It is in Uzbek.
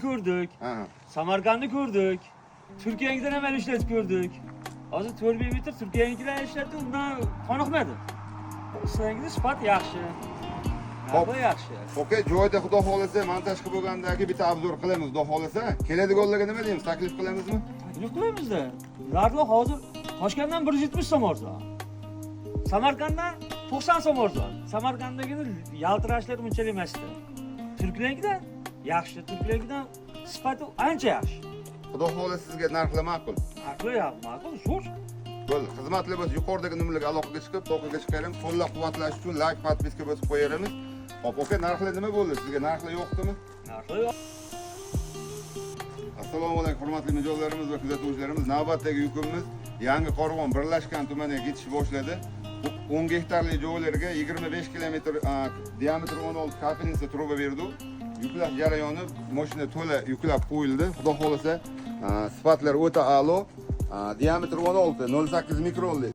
Ko'rdik. Ha. Samarqandni ko'rdik. Turkiyadan ham ishlatib ko'rdik. Hozir 4 metr Turkiyadan ishlatdi, undan qoniqmadi. Sizlarga sifat yaxshi. Narxi yaxshi. Okey, joyda xudo xolasa montaj qilib bo'lgandagi bitta obzor qilamiz, xudo xolasa. Keladiganlarga nima deymiz? Taklif qilamizmi? Taklif qilamiz-da. Narxi hozir Toshkentdan 170 so'm arzon. Samarqanddan 90 so'm arzon. Samarqanddagi yaltirashlar unchalik emasdi. Turkiyadan yaxshi, Turkiyadan sifati ancha yaxshi. Xudo xolasa sizga narxlar ma'qul. Ma'qul, zo'r. Bo'ldi, xizmatlar bo'lsa yuqoridagi nomerlarga aloqaga chiqib, to'qiga chiqaring, qo'llab-quvvatlash uchun like, podpiska bosib qo'yaramiz. Hop, okey, narxlar nima bo'ldi? Sizga narxlar yo'qdimi? Narxi yo'q. Assalomu alaykum, hurmatli mijozlarimiz va kuzatuvchilarimiz. Navbatdagi yukimiz Yangi Qo'rg'on birlashgan tumaniga ketishni boshladi. 10 gektarli joylarga 25 kilometr diametri 16 kapelnitsa truba berdi. Yuklash jarayoni mashina to'la yuklab qo'yildi. Xudo xolasa sifatlar o'ta a'lo. Diametri 16, 0.8 mikronli.